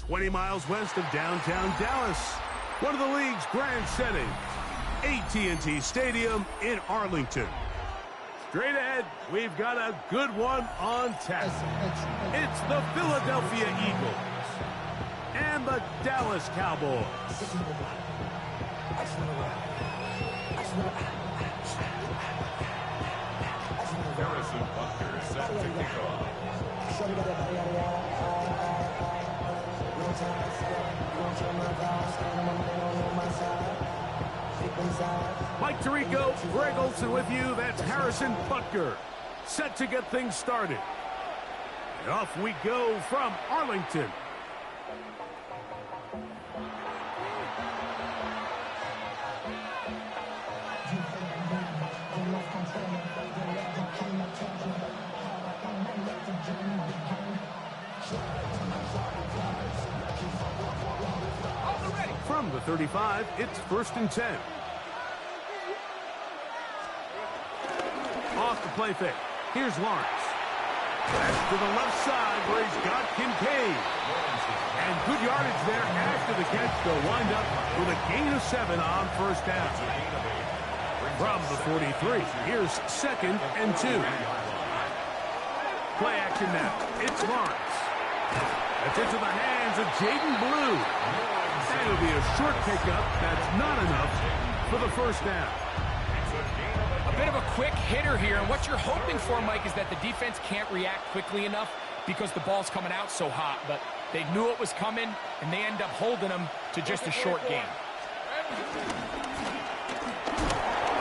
20 miles west of downtown Dallas, one of the league's grand settings, AT&T Stadium in Arlington. Straight ahead, we've got a good one on tap. It's the Philadelphia Eagles and the Dallas Cowboys. Harrison Butker is set to kick off. Mike Tirico, Greg Olson with you. That's Harrison Butker, set to get things started. And off we go from Arlington. From the 35, it's 1st and 10. Off the play fake. Here's Lawrence. Pass to the left side where he's got Kincaid. And good yardage there after the catch. They'll wind up with a gain of 7 on 1st down. From the 43, here's 2nd and 2. Play action now. It's Lawrence. That's into the hands of Jaden Blue. And it'll be a short pickup. That's not enough for the 1st down. A bit of a quick hitter here, and what you're hoping for, Mike, is that the defense can't react quickly enough because the ball's coming out so hot. But they knew it was coming, and they end up holding them to just a short gain.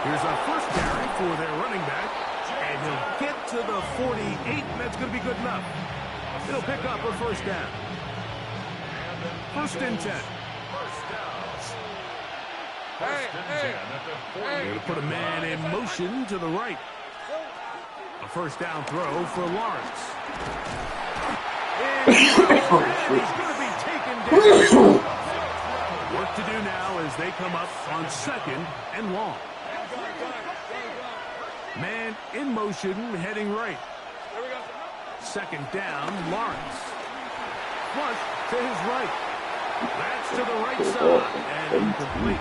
Here's our first carry for their running back, and he'll get to the 48, and that's going to be good enough. He'll pick up a 1st down. 1st and 10. They're going to put a man in motion to the right. A 1st down throw for Lawrence. And he's going to be taken down. Work to do now as they come up on 2nd and long. Man in motion, heading right. 2nd down, Lawrence. Flush to his right. That's to the right side, and incomplete.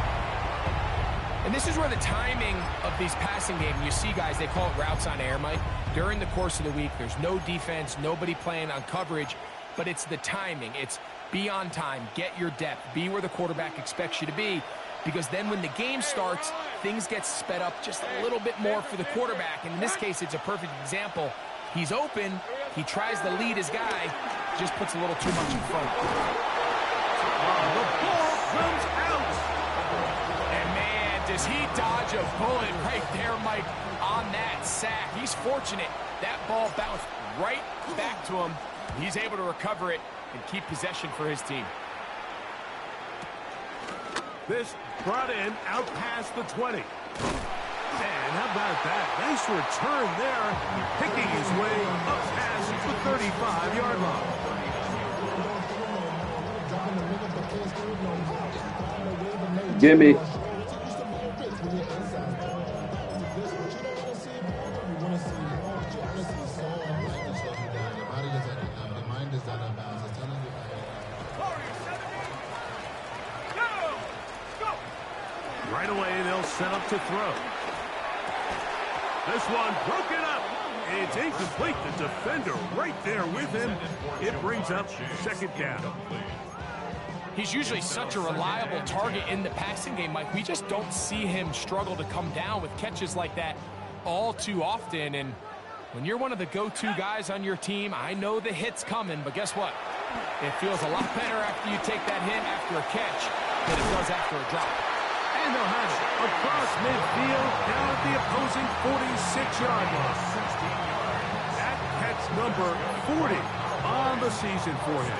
And this is where the timing of these passing games, you see guys, they call it routes on air, Mike. During the course of the week, there's no defense, nobody playing on coverage, but it's the timing. It's be on time, get your depth, be where the quarterback expects you to be, because then when the game starts, things get sped up just a little bit more for the quarterback. And in this case, it's a perfect example. He's open, he tries to lead his guy, just puts a little too much in front. The ball comes out. And man, does he dodge a bullet right there, Mike, on that sack. He's fortunate. That ball bounced right back to him. He's able to recover it and keep possession for his team. This brought in out past the 20. And how about that? Nice return there, picking his way up past the 35-yard line. Gimme. Right away, they'll set up to throw. This one broken up. It's incomplete. The defender right there with him. It brings up 2nd down. He's usually such a reliable target in the passing game, Mike. We just don't see him struggle to come down with catches like that all too often. And when you're one of the go-to guys on your team, I know the hit's coming, but guess what? It feels a lot better after you take that hit after a catch than it does after a drop. And they'll have it across midfield down at the opposing 46-yard line. That catch number 40 on the season for him.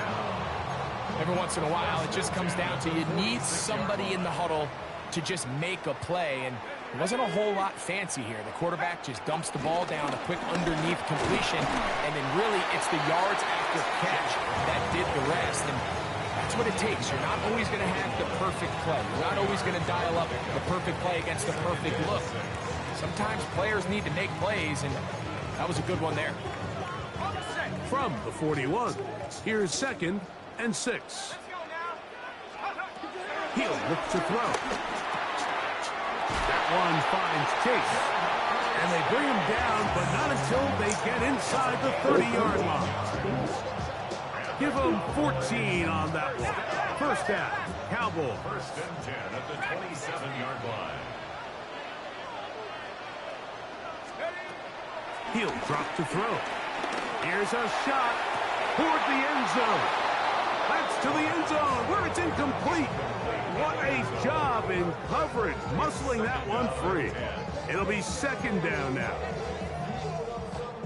Every once in a while, it just comes down to you need somebody in the huddle to just make a play, and it wasn't a whole lot fancy here. The quarterback just dumps the ball down, a quick underneath completion, and then really it's the yards after catch that did the rest, and that's what it takes. You're not always going to have the perfect play. You're not always going to dial up the perfect play against the perfect look. Sometimes players need to make plays, and that was a good one there. From the 41, here's 2nd and 6. He'll look to throw. That one finds Chase. And they bring him down, but not until they get inside the 30-yard line. Give him 14 on that one. First down, Cowboys. First and 10 at the 27-yard line. He'll drop to throw. Here's a shot toward the end zone. That's to the end zone where it's incomplete. What a job in coverage, muscling that one free. It'll be second down now.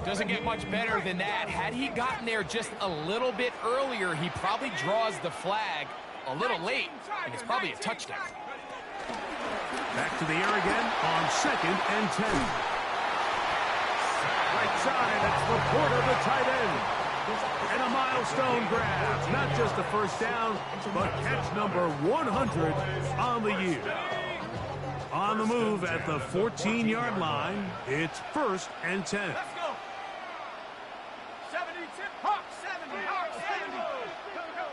Doesn't get much better than that. Had he gotten there just a little bit earlier, he probably draws the flag a little late, and it's probably a touchdown. Back to the air again on second and 10. Right side, that's Laporta, the tight end. And a milestone grab. Not just a first down, but catch number 100 on the year. On the move at the 14-yard line, it's first and 10. Let's go. 70, Hawk 70, Hawk 70. Go, go.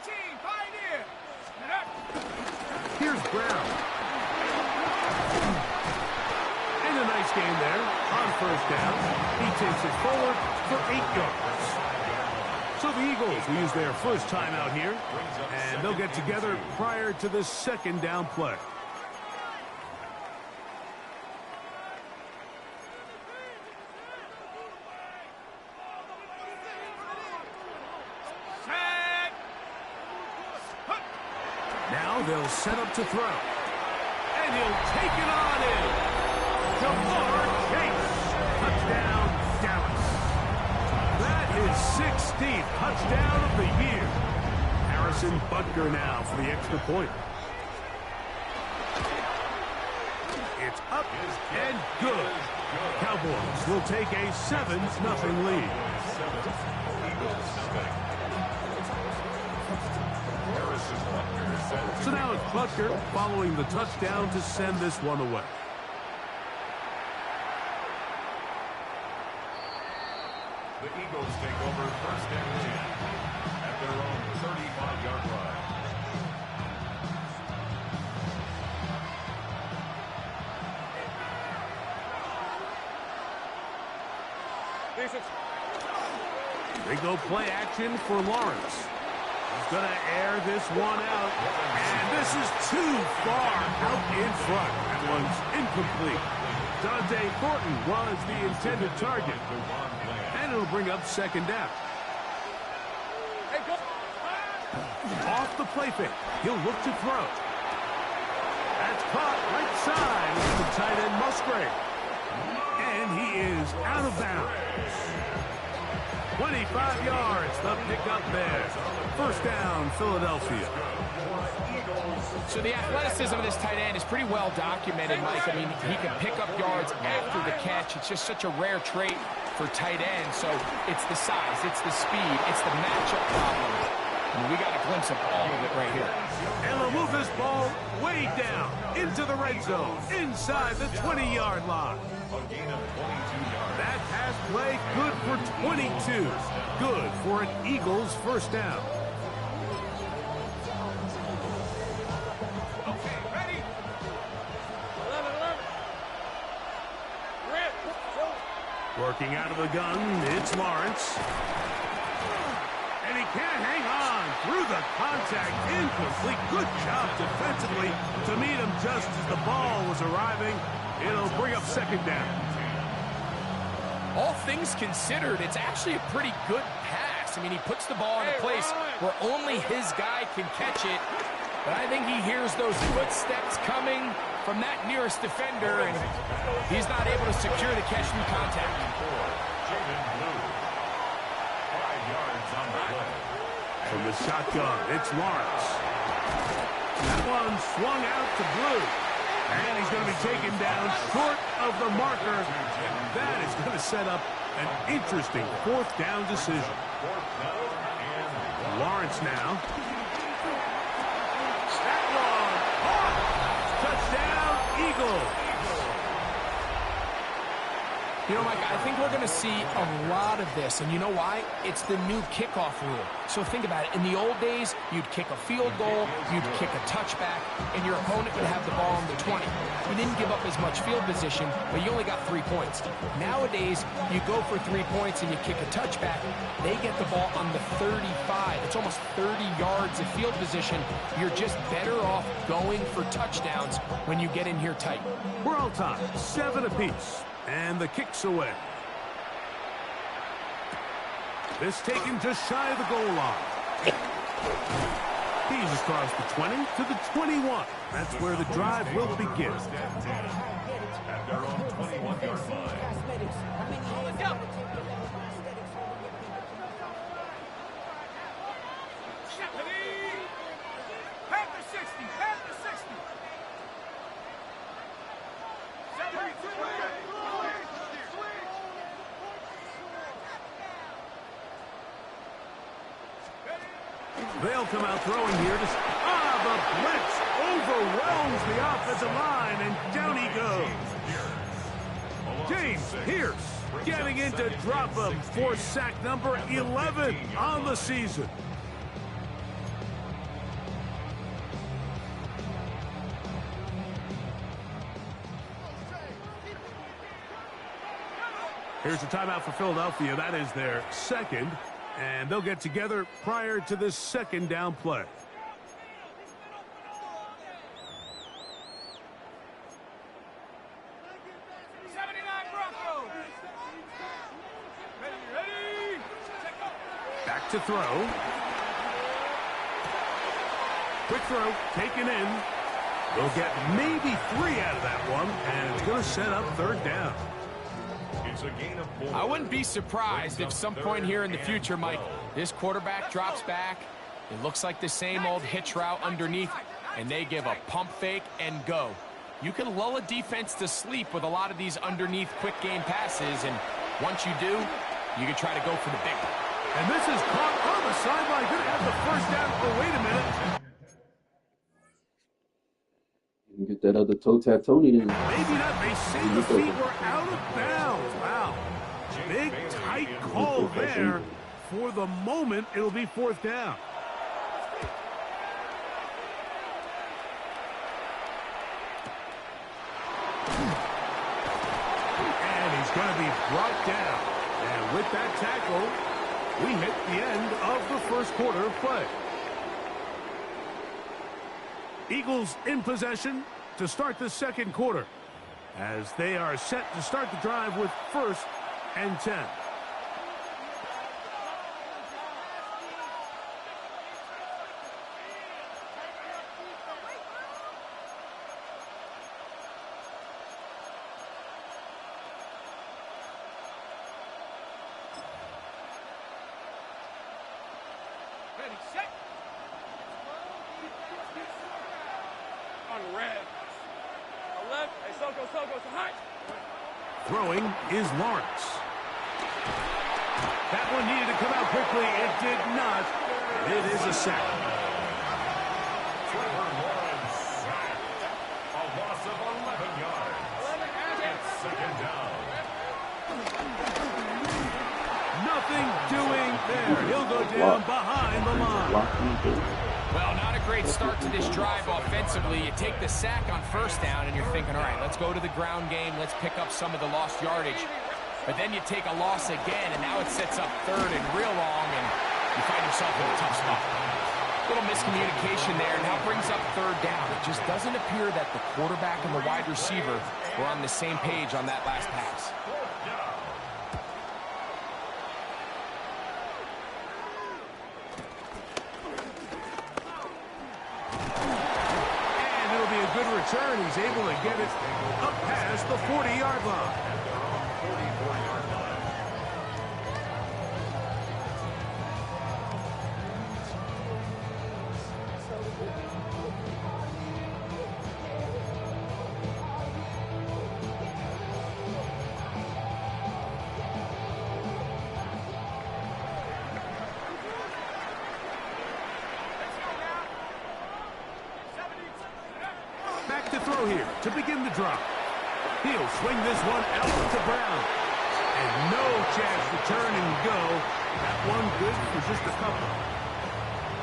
18, Pioneer. Here's Brown. And a nice game there on first down. He takes it forward for 8 yards. So the Eagles will use their first time out here, and they'll get together prior to the second down play. Now they'll set up to throw. And he'll take it on in. Jamar Chase. Touchdown, Dallas. That is 16th touchdown of the year. Harrison Butker now for the extra point. It's up and good. Cowboys will take a 7-0 lead. So now it's Butker following the touchdown to send this one away. The Eagles take over first and 10 at their own 35-yard line. They go play action for Lawrence. He's going to air this one out. And this is too far out in front. That one's incomplete. Dante Thornton was the intended target. And it'll bring up second down. Off the play fake. He'll look to throw. That's caught right side with the tight end Musgrave. And he is out of bounds. 25 yards, the pickup there. First down, Philadelphia. So the athleticism of this tight end is pretty well documented, Mike. I mean, he can pick up yards after the catch. It's just such a rare trait for tight ends. So it's the size, it's the speed, it's the matchup problem. I mean, we got a glimpse of all of it right here. And they'll move this ball way down into the red zone, inside the 20-yard line. That pass play good for 22. Good for an Eagles first down. Okay, ready? 11. Working out of the gun, it's Lawrence. And he can't hang on through the contact. Incomplete. Good job defensively to meet him just as the ball was arriving. It'll bring up second down. All things considered, it's actually a pretty good pass. I mean, he puts the ball in a place where only his guy can catch it. But I think he hears those footsteps coming from that nearest defender, and he's not able to secure the catch through contact. From the shotgun, it's Lawrence. That one swung out to Blue. And he's going to be taken down short of the marker. That is going to set up an interesting fourth down decision. Lawrence now. That one. Touchdown, Eagles. You know, Mike, I think we're going to see a lot of this, and you know why? It's the new kickoff rule. So think about it. In the old days, you'd kick a field goal, you'd kick a touchback, and your opponent would have the ball on the 20. You didn't give up as much field position, but you only got 3 points. Nowadays, you go for 3 points and you kick a touchback, they get the ball on the 35. It's almost 30 yards of field position. You're just better off going for touchdowns when you get in here tight. We're all tied, 7 apiece. And the kick's away. This taken just shy of the goal line. He's across the 20 to the 21. That's where the drive will begin. At their own 21-yard line. Let's go. Half the 60. Half the 60. 72. They'll come out throwing here. The blitz overwhelms the offensive line, and down he goes. James Pierce getting in to drop him for sack number 11 on the season. Here's a timeout for Philadelphia. That is their second. And they'll get together prior to this second down play. Back to throw. Quick throw, taken in. They'll get maybe 3 out of that one, and it's going to set up third down. I wouldn't be surprised if some point here in the future, Mike, this quarterback drops back. It looks like the same old hitch route underneath, and they give a pump fake and go. You can lull a defense to sleep with a lot of these underneath quick game passes, and once you do, you can try to go for the big one. And this is caught on the sideline. Going to have the first down. Oh, wait a minute. You can get that other toe tap Tony then. Maybe not. They say the feet were out of bounds. Wow. Big, tight call there. For the moment, it'll be fourth down. And he's going to be brought down. And with that tackle, we hit the end of the first quarter of play. Eagles in possession to start the second quarter as they are set to start the drive with 1st and 10. Ready, set. On the red. 11. Hey, Soko, so high. Throwing is Lawrence. That one needed to come out quickly. It did not. It is a sack. Trevor Lawrence sack. A loss of 11 yards. It's second down. Nothing doing there. He'll go down behind the line. Well, not a great start to this drive offensively. You take the sack on first down, and you're thinking, all right, let's go to the ground game. Let's pick up some of the lost yardage. But then you take a loss again, and now it sets up third and real long, and you find yourself in a tough spot. Little miscommunication there, and now brings up third down. It just doesn't appear that the quarterback and the wide receiver were on the same page on that last pass. Good return. He's able to get it up past the 40-yard line. Back to throw here to begin the drop. He'll swing this one out to Brown. And no chance to turn and go. That one good for just a couple.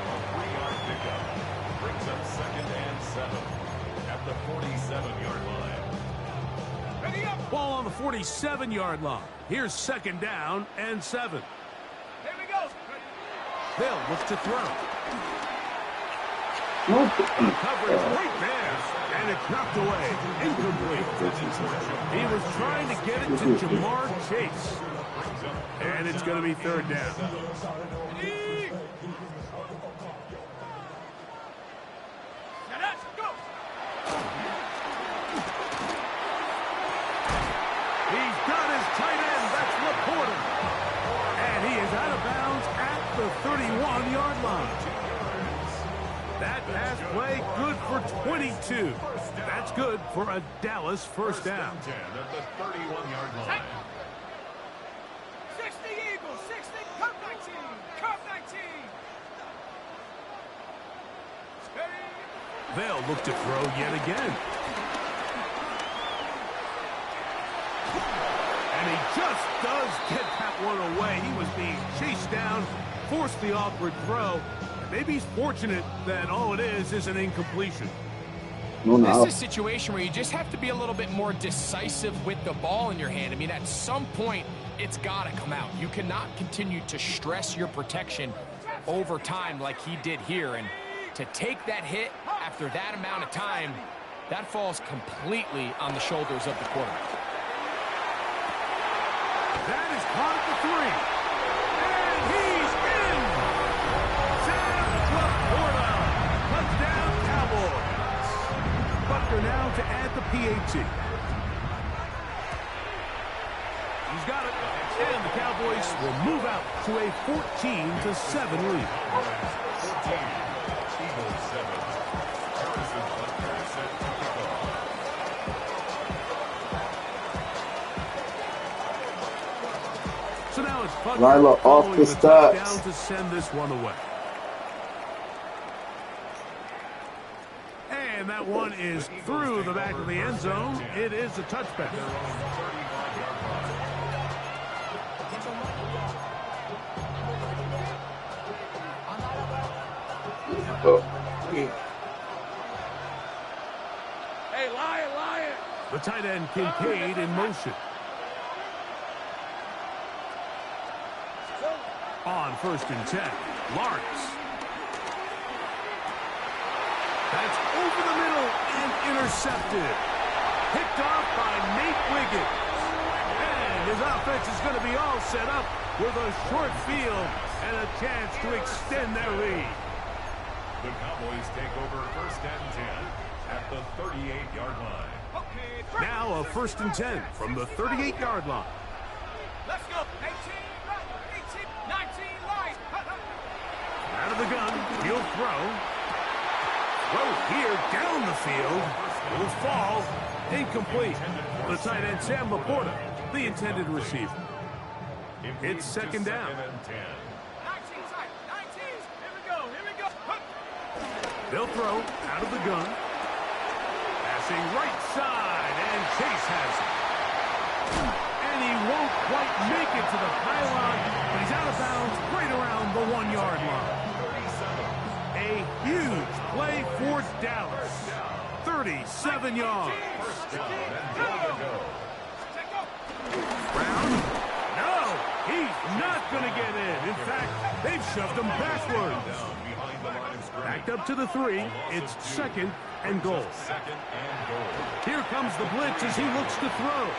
A 3-yard pickup brings up 2nd and 7 at the 47-yard line. Ready up. Ball on the 47-yard line. Here's 2nd down and 7. Here we go. Hill looks to throw. No. Coverage right there. And it's knocked away. Incomplete. He was trying to get it to Jamar Chase. And it's going to be 3rd down. Ready. Now let's go. He's got his tight end. That's Laporta. And he is out of bounds at the 31-yard line. That pass play good for 22. That's good for a Dallas 1st down. 10 at the 31-yard line. 60 Eagles, 60, come 19, come 19. Steady. They'll look to throw yet again. And he just does get that one away. He was being chased down, forced the awkward throw. Maybe he's fortunate that all it is an incompletion. No, This no. is a situation where you just have to be a little bit more decisive with the ball in your hand. I mean, at some point, it's got to come out. You cannot continue to stress your protection over time like he did here. And to take that hit after that amount of time, that falls completely on the shoulders of the quarterback. That is caught at the 3. And he's in! Sam Laporta! Touchdown, Cowboys! Butker now to add the PAT. He's got it. And the Cowboys will move out to a 14-7 lead. 14, Eagles 7. Harrison Butker set to kick off. So now it's Butker Lila off following the touchdown stats. to send this one away. And that one is through the back of the end zone. It is a touchback. Their own 35-yard line. Oh. Hey, Lion. The tight end Kincaid in motion. On 1st and 10, Lawrence. That's over the middle and intercepted. Picked off by Nate Wiggins. And his offense is going to be all set up with a short field and a chance to extend their lead. The Cowboys take over 1st and 10 at the 38-yard line. Okay, Now a 1st and 10 from the 38-yard line. let's go. 18, right, 18, 19, right. Out of the gun, he'll throw. Throw here down the field. Will fall. Incomplete. The tight end, Sam Laporta, the intended receiver. It's 2nd down. 2nd and 10. 19, side, 19. Here we go. They'll throw out of the gun. Passing right side, and Chase has it. And he won't quite make it to the pylon, but he's out of bounds right around the 1-yard line. A huge play for Dallas. 37 yards. Brown? No, he's not going to get in. In fact, they've shoved him backwards. Down behind the line of scrimmage. Backed up to the 3. It's 2nd and goal. 2nd and goal. Here comes the blitz as he looks to throw.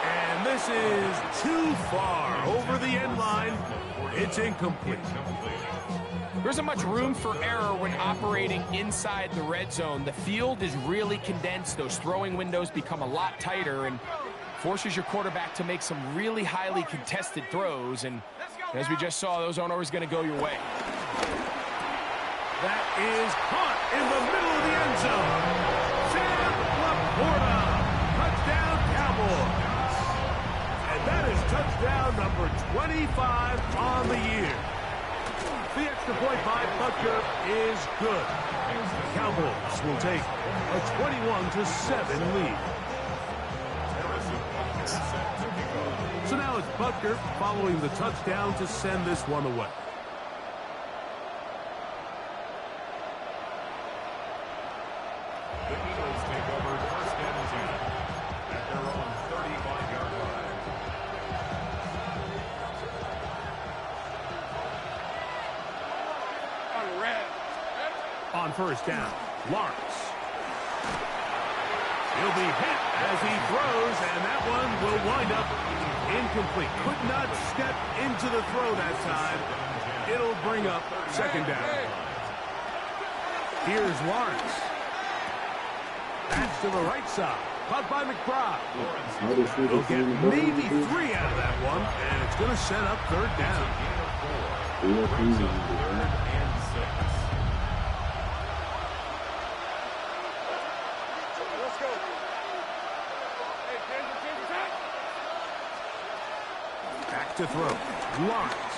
And this is too far over the end line. It's incomplete. There isn't much room for error when operating inside the red zone. The field is really condensed. Those throwing windows become a lot tighter and forces your quarterback to make some really highly contested throws. And as we just saw, those aren't always going to go your way. That is caught in the middle of the end zone. Sam Laporta. Touchdown, Cowboys. And that is touchdown number 25 on the year. The extra point by Butker is good. Cowboys will take a 21-7 lead. So now it's Butker following the touchdown to send this one away. The Eagles take over first and 10 at their own 35-yard line. On red. On first down, Lawrence. He'll be hit as he throws, and that one will wind up incomplete. Could not step into the throw that time. It'll bring up second down. Here's Lawrence. That's to the right side. Caught by McBride. He'll get maybe 3 out of that one, and it's going to set up third down. Brings up third and 6. Let's go. Hey, change attack. Back to throw. Lawrence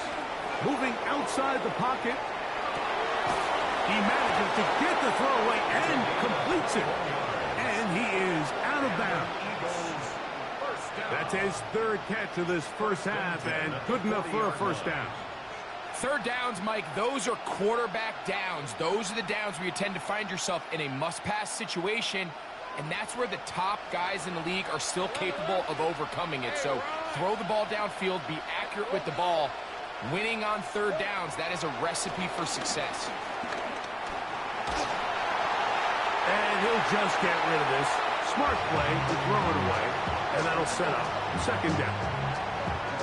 moving outside the pocket. He manages to get the throw away and completes it. And he is out of bounds. That's his third catch of this first half, and good enough for a first down. Third downs, Mike, those are quarterback downs. Those are the downs where you tend to find yourself in a must-pass situation, and that's where the top guys in the league are still capable of overcoming it. So throw the ball downfield, be accurate with the ball. Winning on third downs, that is a recipe for success. And he'll just get rid of this. Smart play to throw it away, and that'll set up second down.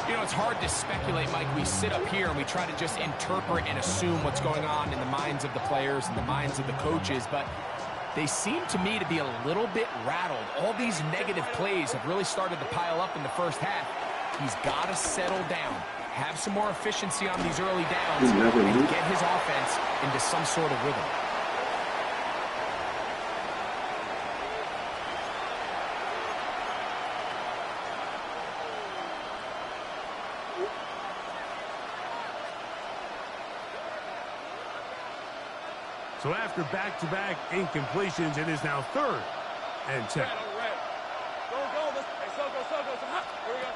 You know, it's hard to speculate, Mike. We sit up here and we try to just interpret and assume what's going on in the minds of the players and the minds of the coaches, but they seem to me to be a little bit rattled. All these negative plays have really started to pile up in the first half. He's got to settle down, have some more efficiency on these early downs, and get his offense into some sort of rhythm. So after back-to-back incompletions, it is now third and 10. Red on red. Go. Hey, Soko. Here we go.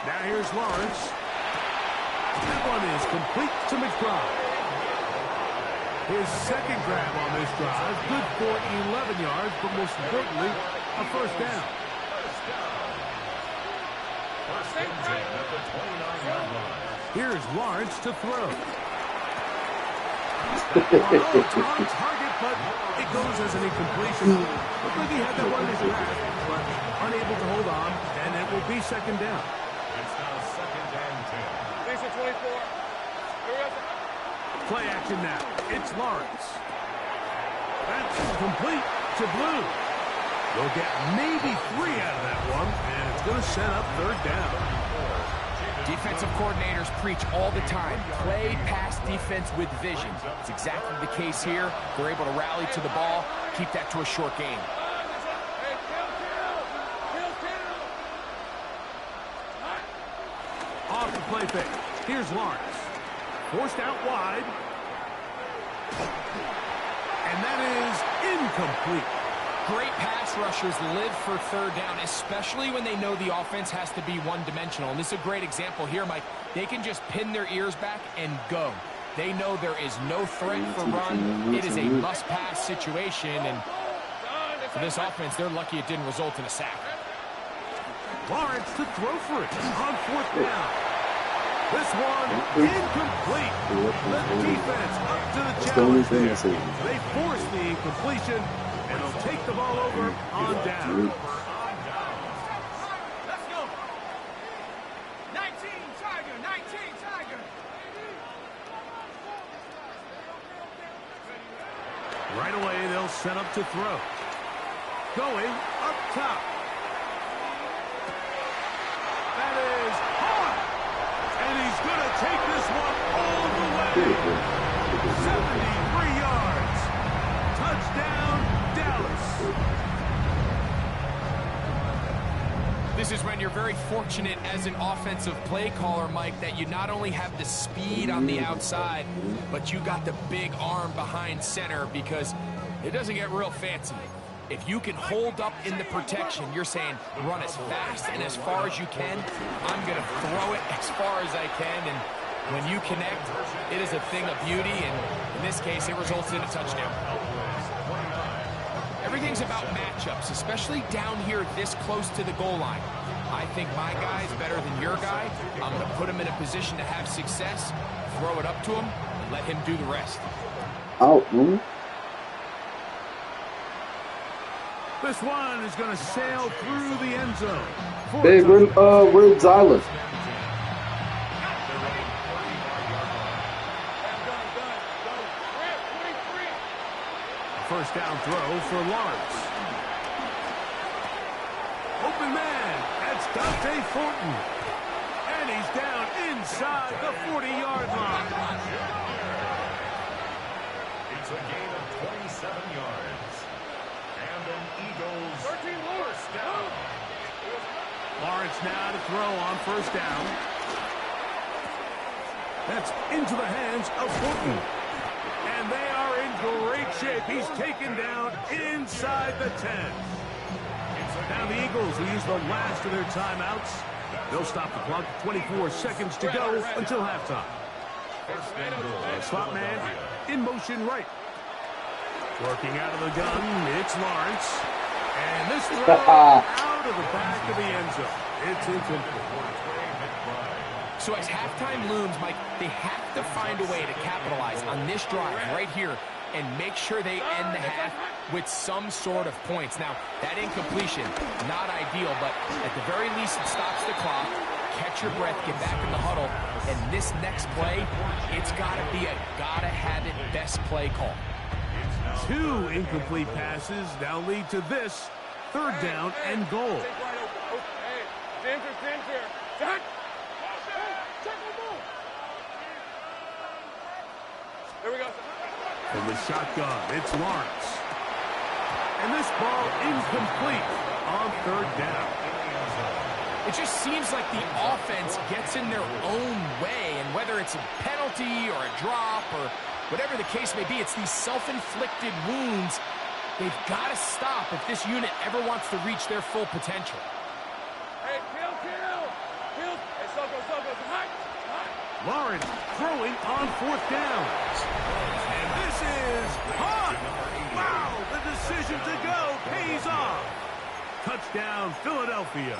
Now here's Lawrence. That one is complete to McBride. His second grab on this drive, good for 11 yards, but most importantly, a first down. First and 10 at the 29-yard line. Here's Lawrence to throw. On target, but it goes as an incompletion. Looked like he had that one in his grasp, but unable to hold on, and it will be second down. It's now second and 10. Lisa 24. Here we go. Play action now. It's Lawrence. That's complete to Blue. They'll get maybe 3 out of that one, and it's going to set up third down. Defensive coordinators preach all the time, play pass defense with vision. It's exactly the case here. They're able to rally to the ball, keep that to a short game. Hey, kill. Off the play fake. Here's Lawrence. Forced out wide. And that is incomplete. Great pass rushers live for third down, especially when they know the offense has to be one-dimensional. And this is a great example here, Mike. They can just pin their ears back and go. They know there is no threat for run. It is a must-pass situation, and for this offense, they're lucky it didn't result in a sack. Lawrence to throw for it on fourth down. This one incomplete. The defense up to the challenge there. They force the incompletion, and they'll take the ball over on down. Let's go. 19 Tiger. Right away, they'll set up to throw. Going up top. That is hard. And he's going to take this one all the way. 73 yards. Touchdown, Dallas. This is when you're very fortunate as an offensive play caller, Mike, that you not only have the speed on the outside, but you got the big arm behind center, because it doesn't get real fancy. If you can hold up in the protection, you're saying run as fast and as far as you can. I'm going to throw it as far as I can, and when you connect, it is a thing of beauty, and in this case, it results in a touchdown. Everything's about matchups, especially down here this close to the goal line. I think my guy is better than your guy. I'm going to put him in a position to have success, throw it up to him, and let him do the rest. Out, man. This one is going to sail through the end zone. Hey, where's Zyla? First down throw for Lawrence. Open man. That's Dante Fortin. And he's down inside the 40-yard line. It's a gain of 27 yards. And an Eagles first down. Lawrence now to throw on first down. That's into the hands of Fortin. And they are in great shape. He's taken down inside the 10. Now the Eagles will use the last of their timeouts. They'll stop the clock. 24 seconds to go until halftime. Slot man in motion right. Working out of the gun, it's Lawrence. And this throw out of the back of the end zone. It's incomplete. So as halftime looms, Mike, they have to find a way to capitalize on this drive right here and make sure they end the half with some sort of points. Now, that incompletion, not ideal, but at the very least it stops the clock. Catch your breath, get back in the huddle, and this next play, it's got to be a gotta-have-it best play call. 2 incomplete passes now lead to this third down and goal. Here we go. From the shotgun, it's Lawrence. And this ball incomplete on third down. It just seems like the offense gets in their own way, and whether it's a penalty or a drop or whatever the case may be, it's these self-inflicted wounds. They've got to stop if this unit ever wants to reach their full potential. Hey, kill. Hey, Soko, hot. Lawrence throwing on fourth down. And this is hot. Wow, the decision to go pays off. Touchdown, Philadelphia.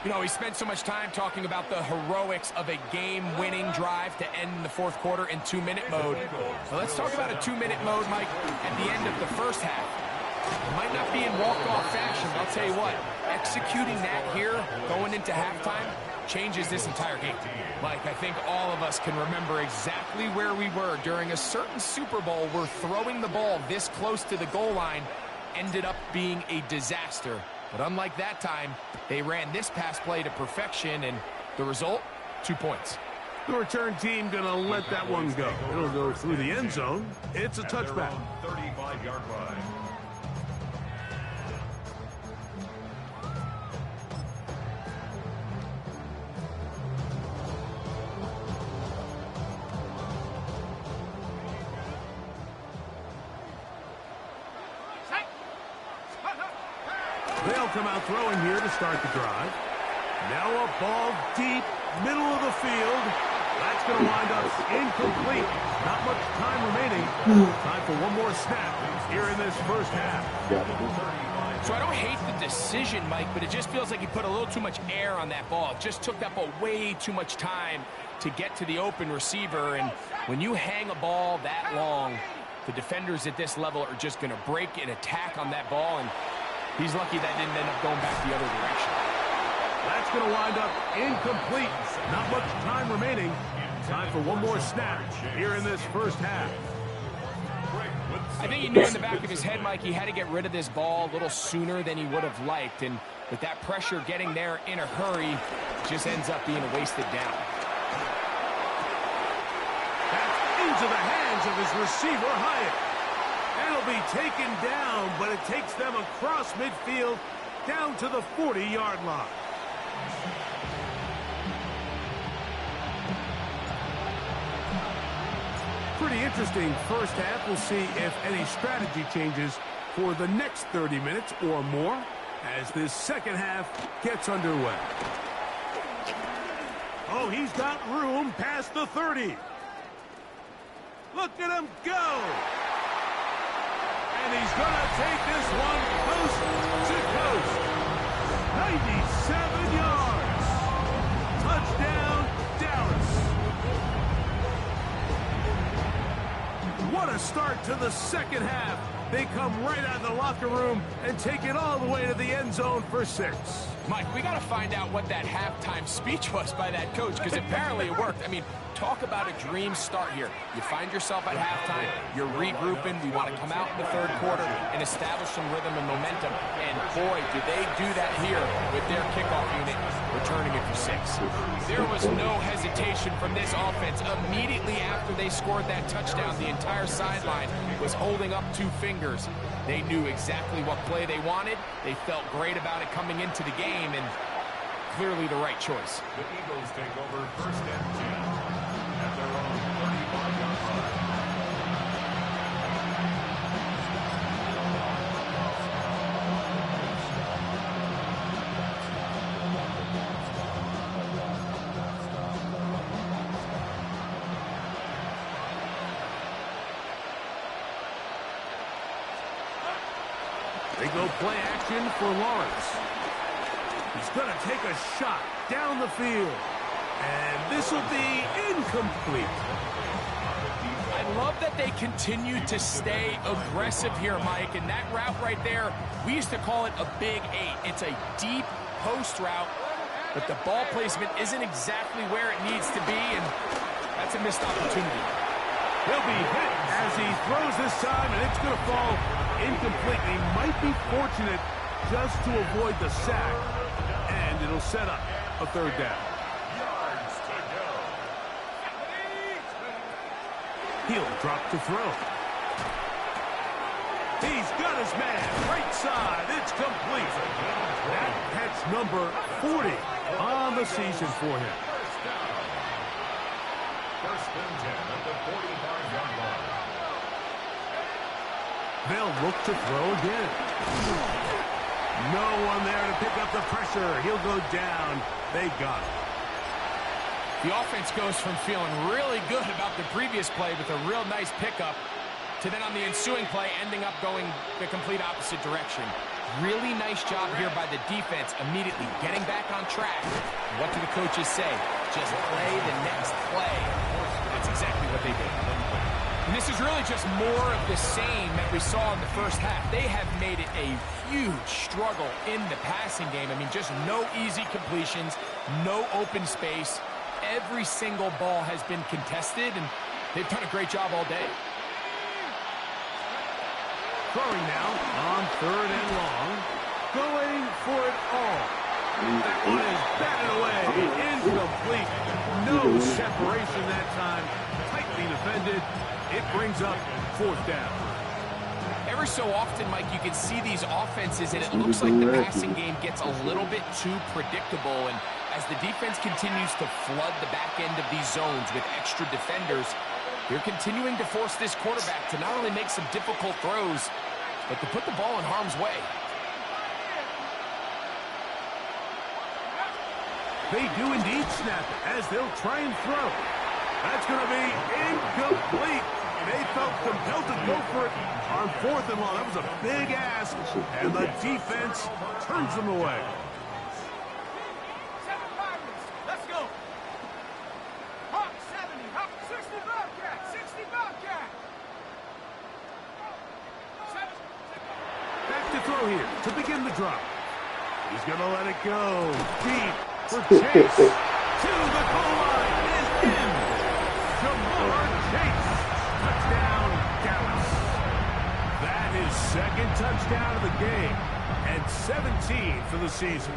You know, we spent so much time talking about the heroics of a game-winning drive to end the fourth quarter in 2-minute mode. So let's talk about a 2-minute mode, Mike, at the end of the first half. It might not be in walk-off fashion, but I'll tell you what, executing that here, going into halftime, changes this entire game. Mike, I think all of us can remember exactly where we were during a certain Super Bowl where throwing the ball this close to the goal line ended up being a disaster. But unlike that time, they ran this pass play to perfection, and the result, 2 points. The return team going to let that one go. It'll go through the end zone. It's a touchback. 35-yard line. They'll come out throwing here to start the drive. Now a ball deep, middle of the field. That's going to wind up incomplete. Not much time remaining. Time for one more snap here in this first half. So I don't hate the decision, Mike, but it just feels like he put a little too much air on that ball. It just took that ball way too much time to get to the open receiver. And when you hang a ball that long, the defenders at this level are just going to break and attack on that ball. And he's lucky that didn't end up going back the other direction. That's going to wind up incomplete. Not much time remaining. Time for one more snap here in this first half. I think he knew in the back of his head, Mike, he had to get rid of this ball a little sooner than he would have liked. And with that pressure getting there in a hurry, it just ends up being a wasted down. That's into the hands of his receiver, Hyatt. It'll be taken down, but it takes them across midfield down to the 40-yard line. pretty interesting first half. We'll see if any strategy changes for the next 30 minutes or more as this second half gets underway. Oh, he's got room past the 30. Look at him go. And he's going to take this one coast to coast. 97 yards. Touchdown, Dallas. What a start to the second half. They come right out of the locker room and take it all the way to the end zone for 6. Mike, we got to find out what that halftime speech was by that coach, because apparently it worked. I mean, talk about a dream start here. You find yourself at halftime, you're regrouping, we want to come out in the third quarter and establish some rhythm and momentum. And boy, do they do that here with their kickoff unit, returning it for 6. There was no hesitation from this offense. Immediately after they scored that touchdown, the entire sideline was holding up 2 fingers. They knew exactly what play they wanted. They felt great about it coming into the game, and clearly the right choice. The Eagles take over first and 10 at their own 35-yard line. They go play action for Lawrence. He's going to take a shot down the field. And this will be incomplete. I love that they continue to stay aggressive here, Mike. And that route right there, we used to call it a big 8. It's a deep post route, but the ball placement isn't exactly where it needs to be, and that's a missed opportunity. He'll be hit as he throws this time, and it's going to fall incomplete. He might be fortunate just to avoid the sack, and it'll set up a third down. Yards to go. He'll drop to throw. He's got his man right side. It's complete. That catch number 40 on the season for him. First down. First and 10 at the 45-yard line. They'll look to throw again. No one there to pick up the pressure. He'll go down. They got it. The offense goes from feeling really good about the previous play with a real nice pickup to then on the ensuing play ending up going the complete opposite direction. Really nice job here by the defense, immediately getting back on track. What do the coaches say? Just play the next play. That's exactly what they did. And this is really just more of the same that we saw in the first half. They have made it a huge struggle in the passing game. I mean, just no easy completions, no open space. Every single ball has been contested, and they've done a great job all day. Throwing now on third and long. Going for it all. That one is batted away. Incomplete. No separation that time. Tightly defended. It brings up fourth down. Every so often, Mike, you can see these offenses, and it looks like the passing game gets a little bit too predictable. And as the defense continues to flood the back end of these zones with extra defenders, they're continuing to force this quarterback to not only make some difficult throws, but to put the ball in harm's way. They do indeed snap it as they'll try and throw. That's going to be incomplete. They felt compelled to go for it on fourth and long. That was a big ask, and the defense turns them away. 7 Pirates, let's go. Hawk 70, Hawk 60 Bobcat, 60 Bobcat. Back to throw here to begin the drop. He's going to let it go deep for Chase. To the goal line is in. Jamar Chase. Touchdown, Dallas. That is second touchdown of the game and 17 for the season.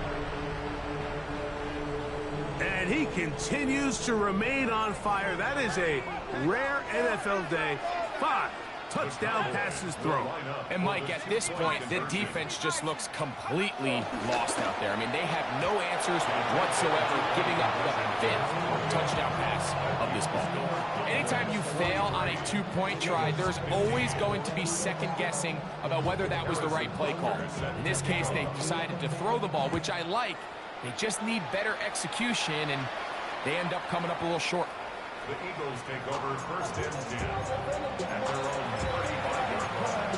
And he continues to remain on fire. That is a rare NFL day. 5 Touchdown pass is thrown. And Mike, at this point, the defense just looks completely lost out there. I mean, they have no answers whatsoever, giving up the 5th touchdown pass of this ball game. Anytime you fail on a 2-point try, there's always going to be second guessing about whether that was the right play call. In this case, they decided to throw the ball, which I like. They just need better execution, and they end up coming up a little short. The Eagles take over 1st and 10 at their own 35-yard line.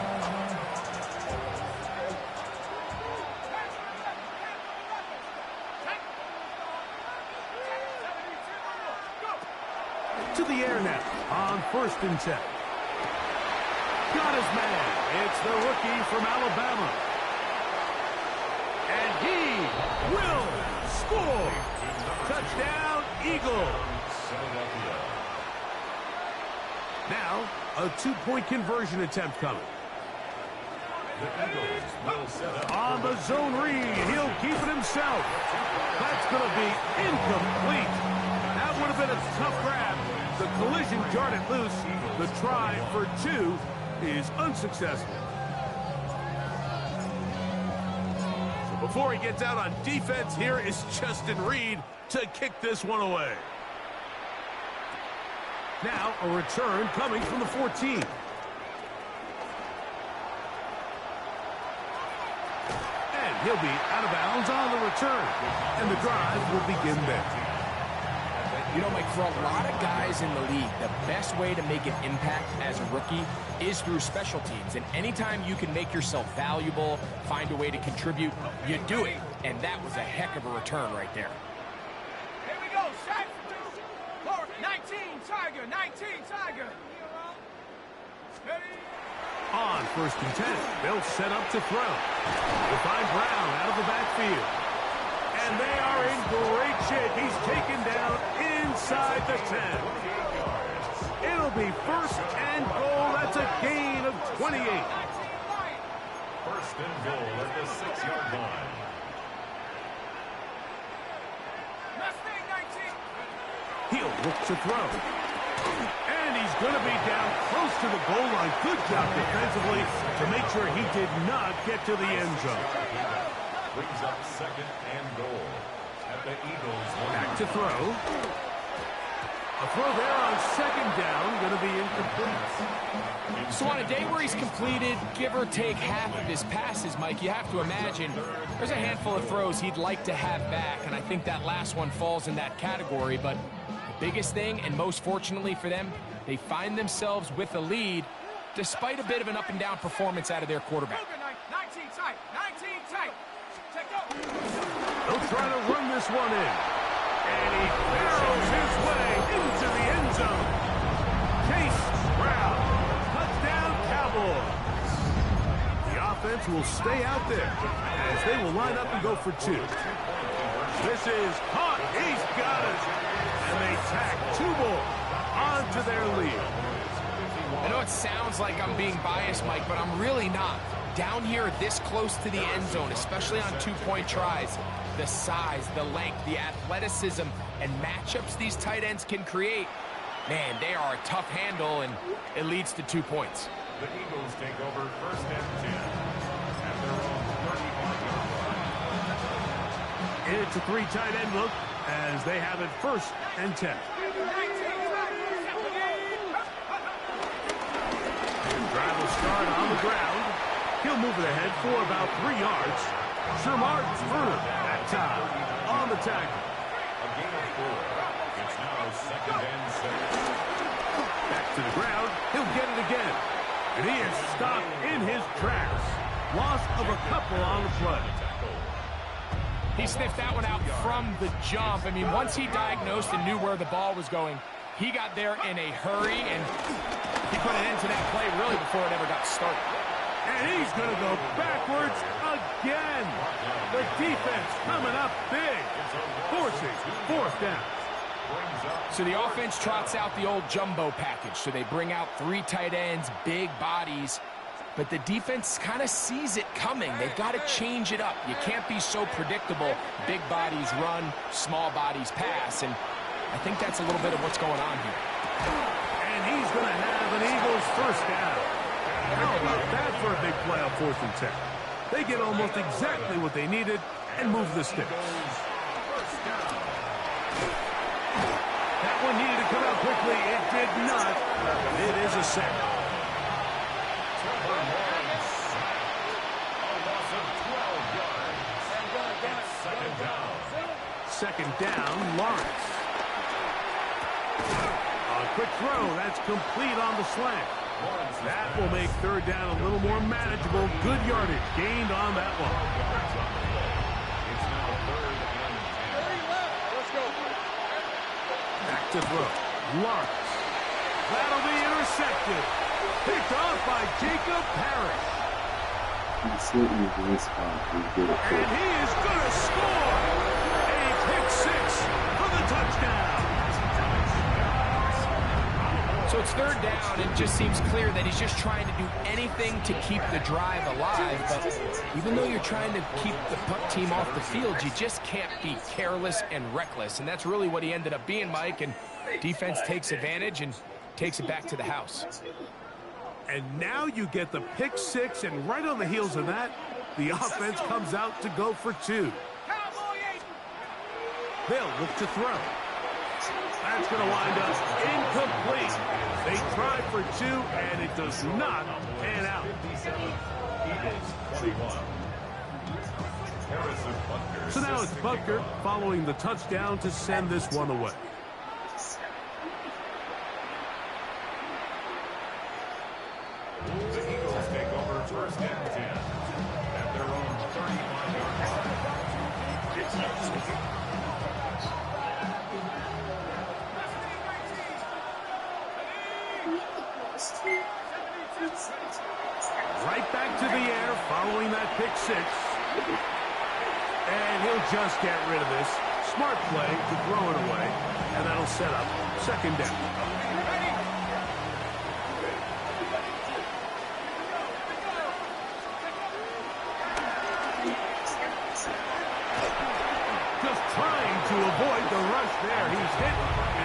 To the air now on 1st and 10. Got his man. It's the rookie from Alabama. And he will score. Touchdown, Eagles. Now, a 2-point conversion attempt coming. The Eagles will set up On the zone read, he'll keep it himself. That's going to be incomplete. That would have been a tough grab. The collision jarred it loose. The try for 2 is unsuccessful. So before he gets out on defense, here is Justin Reed to kick this one away. Now, a return coming from the 14. And he'll be out of bounds on the return. And the drive will begin there. You know, Mike, for a lot of guys in the league, the best way to make an impact as a rookie is through special teams. And anytime you can make yourself valuable, find a way to contribute, you do it. And that was a heck of a return right there. Here we go, set. 19, Tiger, 19, Tiger. Ready? On 1st and 10, they'll set up to throw. They find Brown out of the backfield. And they are in great shape. He's taken down inside the 10. It'll be 1st and goal. That's a gain of 28. 1st and goal at the 6-yard line. Mustang 19. He'll look to throw. And he's going to be down close to the goal line. Good job defensively to make sure he did not get to the end zone. Brings up 2nd and goal at the Eagles. Back to throw. A throw there on 2nd down, going to be incomplete. So on a day where he's completed, give or take half of his passes, Mike, you have to imagine there's a handful of throws he'd like to have back, and I think that last one falls in that category. But the biggest thing, and most fortunately for them, they find themselves with a lead despite a bit of an up-and-down performance out of their quarterback. 19 tight, 19 tight. Take go. He'll try to run this one in. And he barrels his way into the end zone. Chase Brown. Touchdown, Cowboys. The offense will stay out there as they will line up and go for 2. This is caught. He's got it. And they tack 2 more onto their lead. I know it sounds like I'm being biased, Mike, but I'm really not. Down here this close to the end zone, especially on 2-point tries, the size, the length, the athleticism, and matchups these tight ends can create, man, they are a tough handle, and it leads to 2 points. The Eagles take over 1st and 10 at their own 35-yard line. It's a 3 tight end look as they have it 1st and 10. Drive will start on the ground. He'll move it ahead for about 3 yards. Shermar Turner that time on the tackle. A gain of 4. It's now 2nd and 7. Back to the ground. He'll get it again. And he is stopped in his tracks. Loss of a couple on the play. He sniffed that one out from the jump. I mean, once he diagnosed and knew where the ball was going, he got there in a hurry, and he put an end to that play really before it ever got started. And he's going to go backwards again. The defense coming up big, forcing 4th down. So the offense trots out the old jumbo package. So they bring out 3 tight ends, big bodies. But the defense kind of sees it coming. They've got to change it up. You can't be so predictable. Big bodies run, small bodies pass. And I think that's a little bit of what's going on here. And he's going to have an Eagles 1st down. How about that for a big play on 4th and 10? They get almost exactly what they needed and move the sticks. That one needed to come out quickly. It did not. It is a sack. Second down, Lawrence. A quick throw. That's complete on the slant. That will make 3rd down a little more manageable. Good yardage gained on that one. It's now 3rd and 10. Let's go. Back to throw. Lawrence. That'll be intercepted. Picked off by Jacob Parrish. He's sitting in his spot. He's good at And it. he is going to score. A pick 6 for the touchdown. So it's 3rd down, and it just seems clear that he's just trying to do anything to keep the drive alive. But even though you're trying to keep the punt team off the field, you just can't be careless and reckless. And that's really what he ended up being, Mike. And defense takes advantage and takes it back to the house. And now you get the pick 6, and right on the heels of that, the offense comes out to go for 2. They'll look to throw. That's going to wind up incomplete. They try for 2, and it does not pan out. Eagles 21. Harrison Butker. So now it's Butker following the touchdown to send this one away. The Eagles take over 1st and 10 at their own 35-yard line. Right back to the air following that pick 6. And he'll just get rid of this. Smart play to throw it away. And that'll set up 2nd down. Just trying to avoid the rush there. He's hit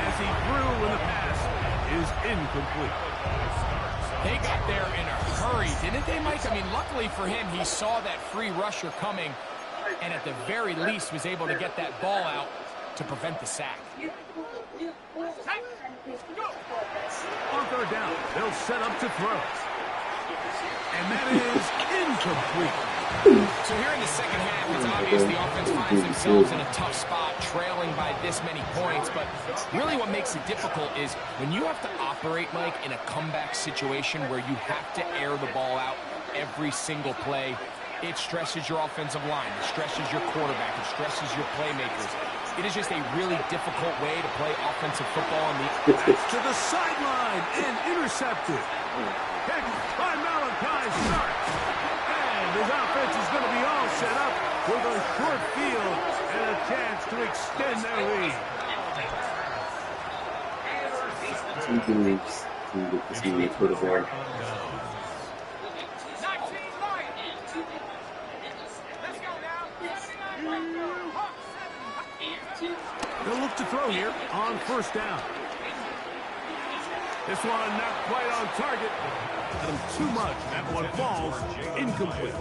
as he threw when the pass is incomplete. They got there in a hurry, didn't they, Mike? I mean, luckily for him, he saw that free rusher coming and at the very least was able to get that ball out to prevent the sack. On 3rd down, they'll set up to throw. And that is incomplete. So here in the second half, it's obvious the offense finds themselves in a tough spot, trailing by this many points. But really what makes it difficult is when you have to operate, Mike, in a comeback situation where you have to air the ball out every single play, it stresses your offensive line, it stresses your quarterback, it stresses your playmakers. It is just a really difficult way to play offensive football. To the sideline and intercepted. Picked by Malachi Starks. And his offense is going to be all set up with a short field and a chance to extend their lead. Two games to get this game for the ball. They'll look to throw here on 1st down. This one not quite on target. Too much. That one falls incomplete.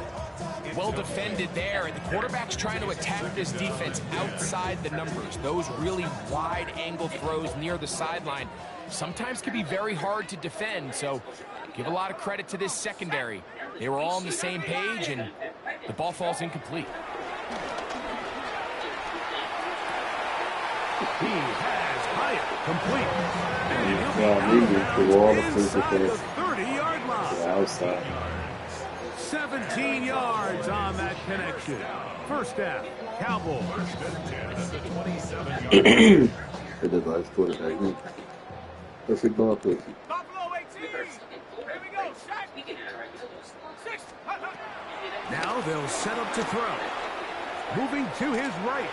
Well defended there, and the quarterback's trying to attack this defense outside the numbers. Those really wide angle throws near the sideline sometimes can be very hard to defend, so give a lot of credit to this secondary. They were all on the same page, and the ball falls incomplete. He has Hyatt complete. And he'll be Maybe through all the inside the physical 30-yard to line. the outside. 17 yards on that connection. 1st down, Cowboys. For the vice quarterback. Perfect ball placement. Buffalo 18. Here we go. Shot. 6. Now they'll set up to throw. Moving to his right.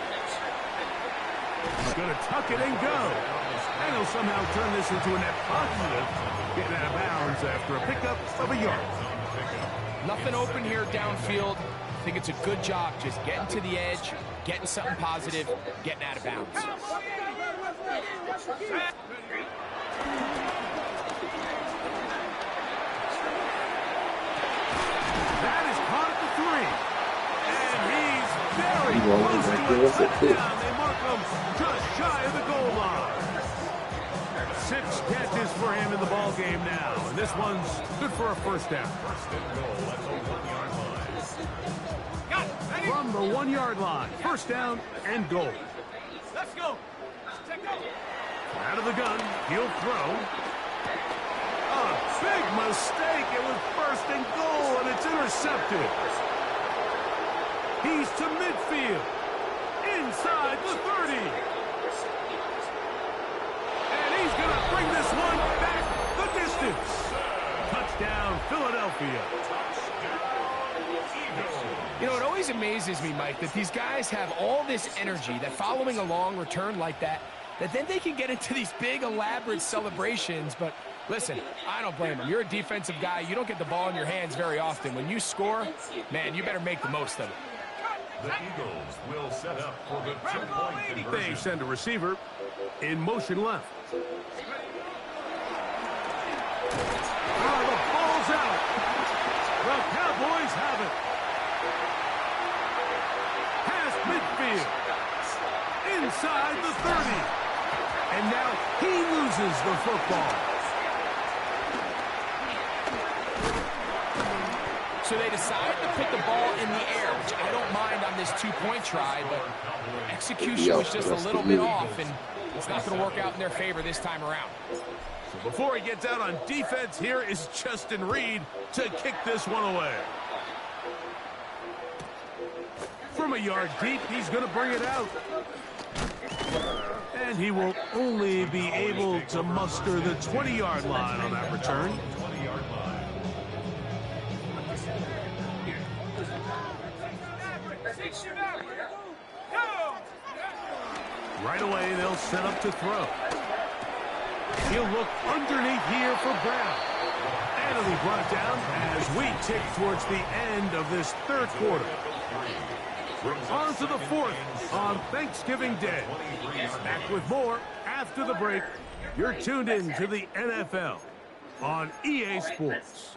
He's going to tuck it and go. And he'll somehow turn this into a net positive. Getting out of bounds after a pickup of a yard. Nothing open here downfield. I think it's a good job just getting to the edge, getting something positive, getting out of bounds. That is caught at the 3. And he's very He's all close back to there, a that's it. touchdown. They mark him just shy of the goal line. 6 catches for him in the ball game now. And this one's good for a first down. First and goal at the 1-yard line. Got it. Ready? From the 1-yard line, first down and goal. Let's go. Take over. Out of the gun, he'll throw. A big mistake. It was first and goal, and it's intercepted. He's to midfield. Inside the 30. And he's going to bring this one back the distance. Touchdown, Philadelphia. You know, it always amazes me, Mike, that these guys have all this energy, that following a long return like that then they can get into these big, elaborate celebrations. But listen, I don't blame them. You're a defensive guy. You don't get the ball in your hands very often. When you score, man, you better make the most of it. The Eagles will set up for the 2-point They conversion. send a receiver in motion left. The ball's out. The Cowboys have it. Past midfield. Inside the 30. And now he loses the football. So they decide to put the ball in the air, which I don't mind on this 2-point try, but execution was just a little bit off, and it's not going to work out in their favor this time around. So before he gets out on defense, here is Justin Reed to kick this one away. From a yard deep, he's going to bring it out. And he will only be able to muster the 20-yard line on that return. 20-yard line. Right away, they'll set up to throw. He'll look underneath here for Brown. And he'll be brought down as we tick towards the end of this third quarter. On to the 4th on Thanksgiving Day. Back with more after the break. You're tuned in to the NFL on EA Sports.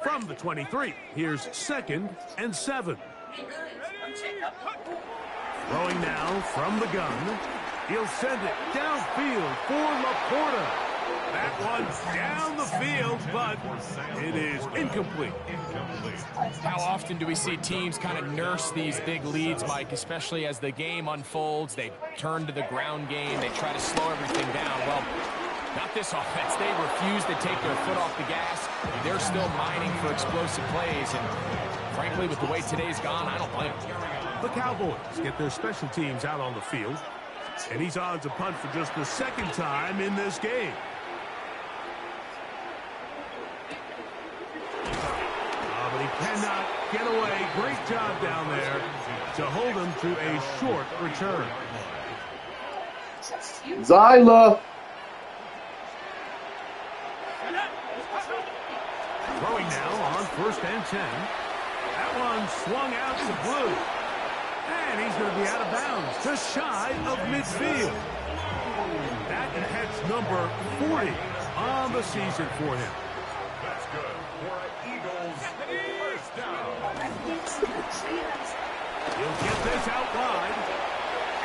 From the 23, here's 2nd and 7. Throwing now from the gun. He'll send it downfield for Laporta. That one's down the field, but it is incomplete. How often do we see teams kind of nurse these big leads, Mike, especially as the game unfolds? They turn to the ground game. They try to slow everything down. Well, not this offense. They refuse to take their foot off the gas. They're still mining for explosive plays, and frankly, with the way today's gone, I don't blame them. The Cowboys get their special teams out on the field, and he's on to punt for just the 2nd time in this game. But he cannot get away. Great job down there to hold him to a short return. Zyla. Throwing now on 1st and 10. That one swung out to Blue. And he's going to be out of bounds, just shy of midfield. That hits number 40 on the season for him. That's good for an Eagles first down. He'll get this out wide.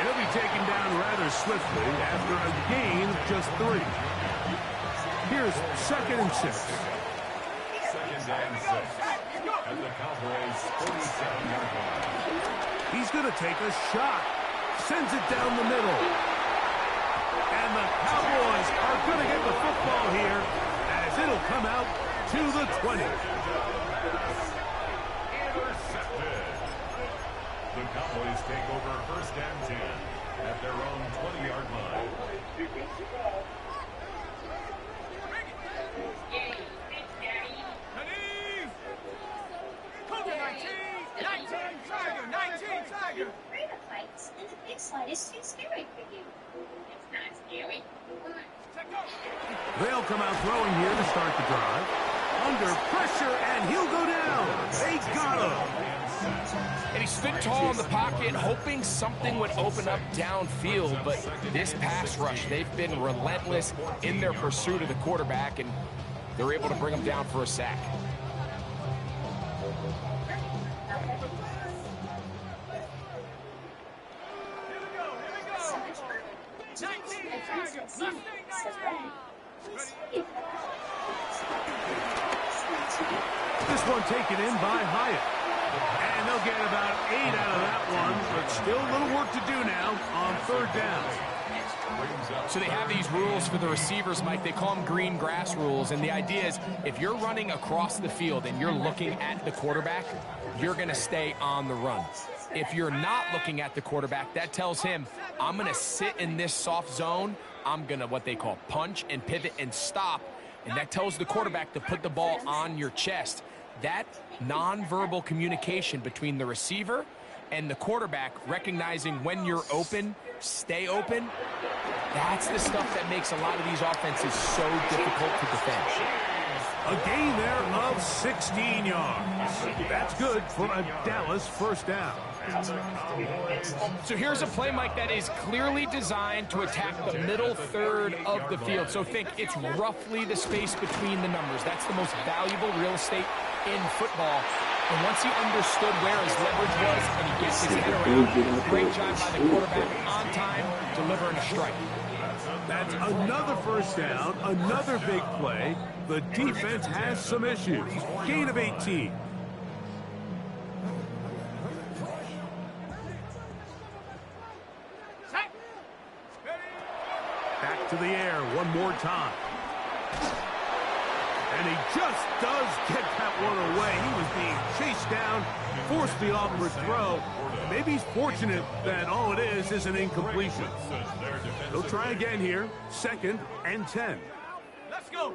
He'll be taken down rather swiftly after a gain of just 3. Here's 2nd and 6. 2nd and 6 at the Cowboys' 47-yard line. He's going to take a shot. Sends it down the middle. And the Cowboys are going to get the football here as it'll come out to the 20. Intercepted. The Cowboys take over 1st and 10 at their own 20-yard line. Tiger. The big slide is too scary for you. It's not scary. They'll come out throwing here to start the drive. Under pressure, and he'll go down. They got him. And he stood tall in the pocket, hoping something would open up downfield. But this pass rush, they've been relentless in their pursuit of the quarterback, and they're able to bring him down for a sack. My friends that see me says Ryan. Please forgive her. This one taken in by Hyatt. And they'll get about 8 out of that one, but still a little work to do now on third down. So they have these rules for the receivers, Mike. They call them green grass rules, and the idea is if you're running across the field and you're looking at the quarterback, you're going to stay on the run. If you're not looking at the quarterback, that tells him, I'm going to sit in this soft zone. I'm going to what they call punch and pivot and stop, and that tells the quarterback to put the ball on your chest. That nonverbal communication between the receiver and the quarterback, recognizing when you're open, stay open, that's the stuff that makes a lot of these offenses so difficult to defend. A gain there of 16 yards. That's good for a Dallas first down. So here's a play, Mike, that is clearly designed to attack the middle third of the field. So think it's roughly the space between the numbers. That's the most valuable real estate in football. And once he understood where his leverage was and he gets his head around, great job by the quarterback on time, delivering a strike. That's another first down, another big play. The defense has some issues. Gain of 18. Back to the air one more time. And he just does get that one away. He was being chased down, forced the awkward throw. Maybe he's fortunate that all it is an incompletion. They'll try again here. 2nd and 10. Let's go.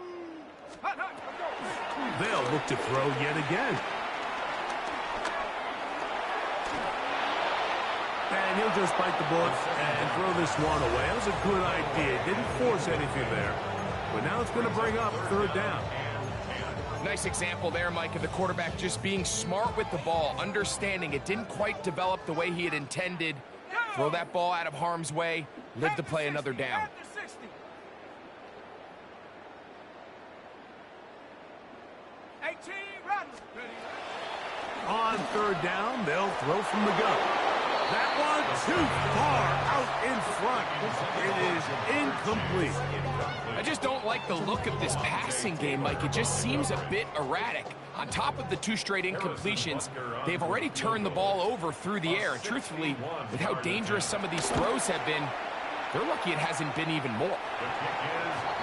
They'll look to throw yet again. And he'll just bite the bullet and throw this one away. That was a good idea. Didn't force anything there. But now it's going to bring up third down. Nice example there, Mike, of the quarterback just being smart with the ball, understanding it didn't quite develop the way he had intended. Throw that ball out of harm's way, live to play another down. On third down, they'll throw from the gun. That one too far out in front. It is incomplete. I just don't like the look of this passing game, Mike. It just seems a bit erratic. On top of the 2 straight incompletions, they've already turned the ball over through the air. And truthfully, with how dangerous some of these throws have been, they're lucky it hasn't been even more.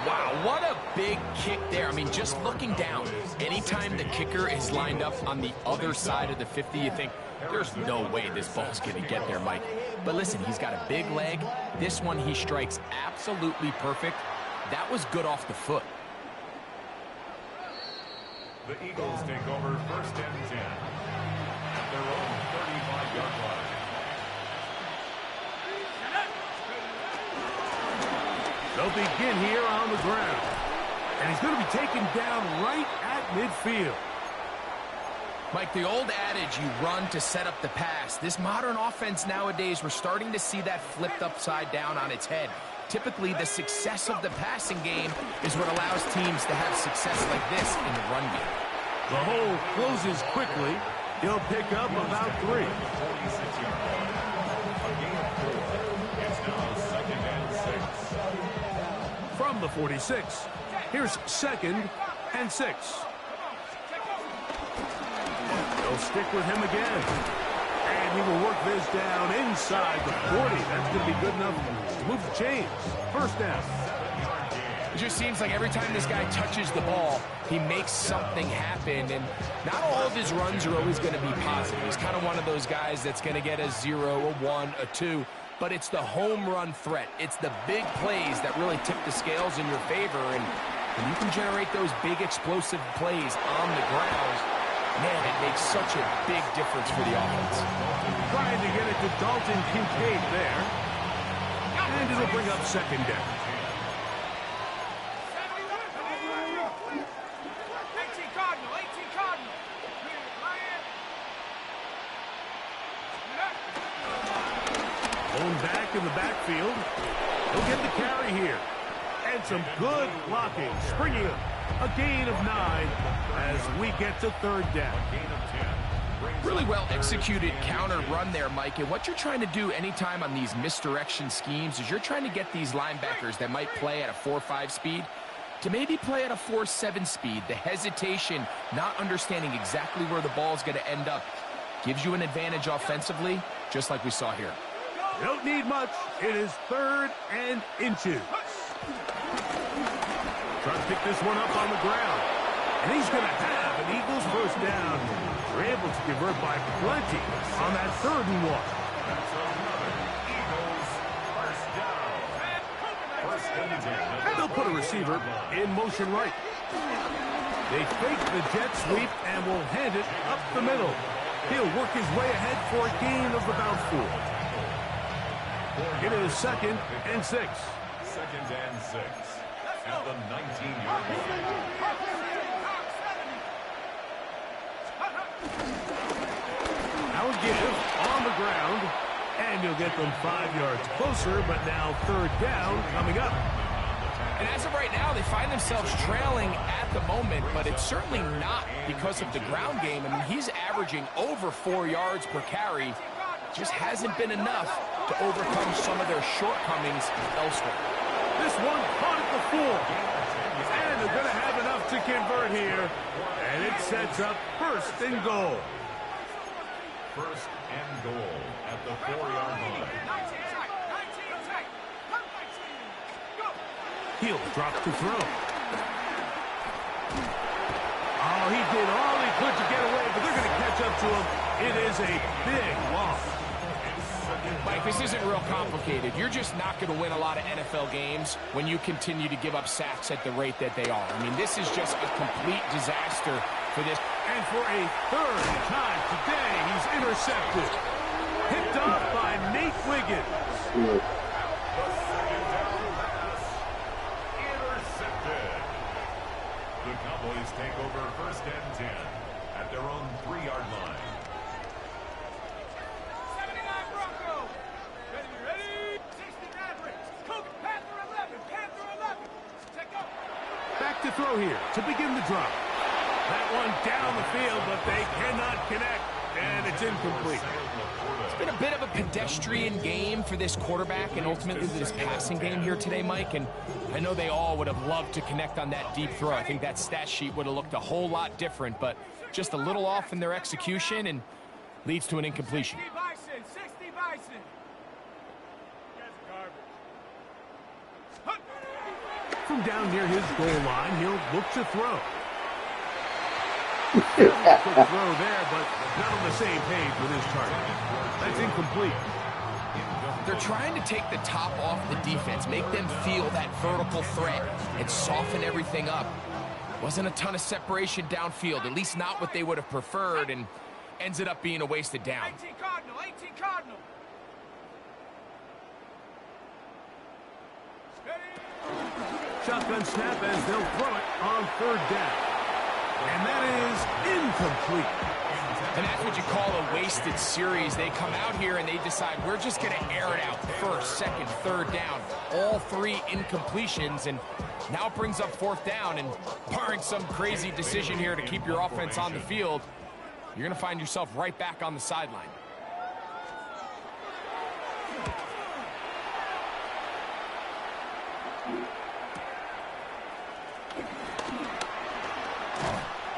Wow, what a big kick there. I mean, just looking down, anytime the kicker is lined up on the other side of the 50, you think, there's no way this ball's going to get there, Mike. But listen, he's got a big leg. This one he strikes absolutely perfect. That was good off the foot. The Eagles take over 1st and 10 at their own 35-yard line. They'll begin here on the ground. And he's going to be taken down right at midfield. Mike, the old adage, you run to set up the pass. This modern offense nowadays, we're starting to see that flipped upside down on its head. Typically, the success of the passing game is what allows teams to have success like this in the run game. The hole closes quickly. He'll pick up about 3. 46-yard line. A gain of 4. It's now 2nd and 6. From the 46, here's 2nd and 6. They'll stick with him again. And he will work this down inside the 40. That's going to be good enough to move the chains. First down. It just seems like every time this guy touches the ball, he makes something happen. And not all of his runs are always going to be positive. He's kind of one of those guys that's going to get a 0, a 1, a 2. But it's the home run threat. It's the big plays that really tip the scales in your favor. And when you can generate those big explosive plays on the ground, man, it makes such a big difference for the offense. Trying to get it to Dalton Kincaid there. And it'll bring up 2nd down. 18 Cardinal, 18 Cardinal. Going back in the backfield. He'll get the carry here. And some good blocking. Springing him. A gain of 9 as we get to 3rd down. A gain of 10 brings Really well executed counter run there, Mike. And what you're trying to do anytime on these misdirection schemes is you're trying to get these linebackers that might play at a 4.5 speed to maybe play at a 4.7 speed. The hesitation, not understanding exactly where the ball is going to end up, gives you an advantage offensively, just like we saw here. You don't need much. It is 3rd and inches. Trying to pick this one up on the ground. And he's going to have an Eagles first down. They're able to convert by plenty on that 3rd and 1. That's another Eagles first down. First and 10. They'll put a receiver in motion right. They fake the jet sweep and will hand it up the middle. He'll work his way ahead for a gain of about 4. It is 2nd and 6. 2nd and 6 at the 19-yard line. Now a give on the ground, and you'll get them 5 yards closer, but now 3rd down coming up. And as of right now, they find themselves trailing at the moment, but it's certainly not because of the ground game. I mean, he's averaging over 4 yards per carry. Just hasn't been enough to overcome some of their shortcomings elsewhere. This one caught at the 4. And they're going to have enough to convert here. And it sets up 1st and goal. 1st and goal at the 4-yard line. He'll drop to throw. Oh, he did all he could to get away, but they're going to catch up to him. It is a big loss. Mike, this isn't real complicated. You're just not going to win a lot of NFL games when you continue to give up sacks at the rate that they are. I mean, this is just a complete disaster for this. And for a 3rd time today, he's intercepted. Picked off by Nate Wiggins. Yeah. Intercepted. The Cowboys take over 1st and 10 at their own 3-yard line. Back to throw here to begin the drop. That one down the field, but they cannot connect, and it's incomplete. It's been a bit of a pedestrian game for this quarterback and ultimately this passing game here today, Mike. And I know they all would have loved to connect on that deep throw. I think that stat sheet would have looked a whole lot different, but just a little off in their execution and leads to an incompletion. 60 Bison, 60 Bison. From down near his goal line, he'll look to throw. Quick throw there, but not on the same page with his target. That's incomplete. They're trying to take the top off the defense, make them feel that vertical threat, and soften everything up. Wasn't a ton of separation downfield, at least not what they would have preferred, and ends it up being a wasted down. 18 Cardinal, 18 Cardinal. Shotgun snap as they'll throw it on 3rd down. And that is incomplete. And that's what you call a wasted series. They come out here and they decide we're just going to air it out. 1st, 2nd, 3rd down. All 3 incompletions, and now it brings up 4th down. And barring some crazy decision here to keep your offense on the field, you're going to find yourself right back on the sideline.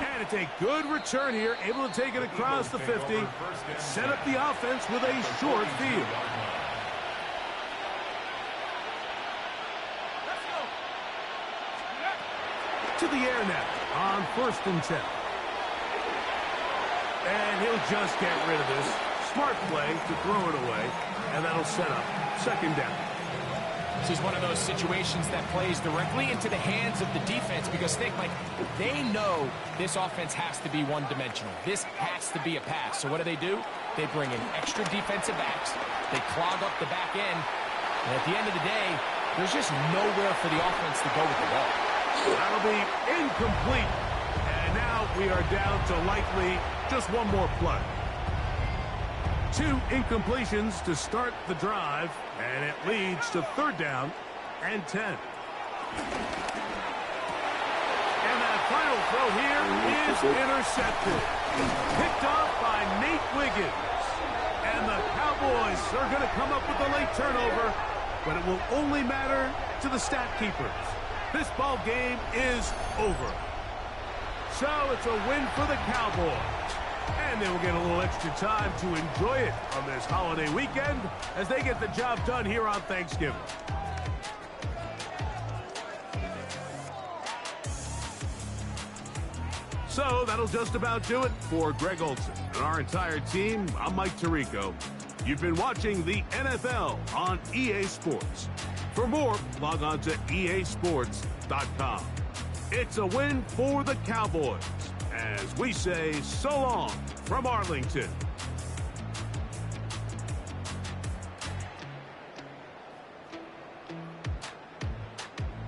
And it's a good return here, able to take it across the 50, set up the offense with a short field. To the air now on 1st and 10. And he'll just get rid of this. Smart play to throw it away, and that'll set up 2nd down. This is one of those situations that plays directly into the hands of the defense because think, Mike, they know this offense has to be one-dimensional. This has to be a pass. So what do? They bring in extra defensive backs. They clog up the back end. And at the end of the day, there's just nowhere for the offense to go with the ball. That'll be incomplete. And now we are down to likely just one more play. 2 incompletions to start the drive, and it leads to 3rd down and 10. And that final throw here is intercepted. Picked off by Nate Wiggins. And the Cowboys are going to come up with a late turnover, but it will only matter to the stat keepers. This ball game is over. So it's a win for the Cowboys. And they will get a little extra time to enjoy it on this holiday weekend as they get the job done here on Thanksgiving. So that'll just about do it for Greg Olsen and our entire team. I'm Mike Tirico. You've been watching the NFL on EA Sports. For more, log on to easports.com. It's a win for the Cowboys as we say so long from Arlington.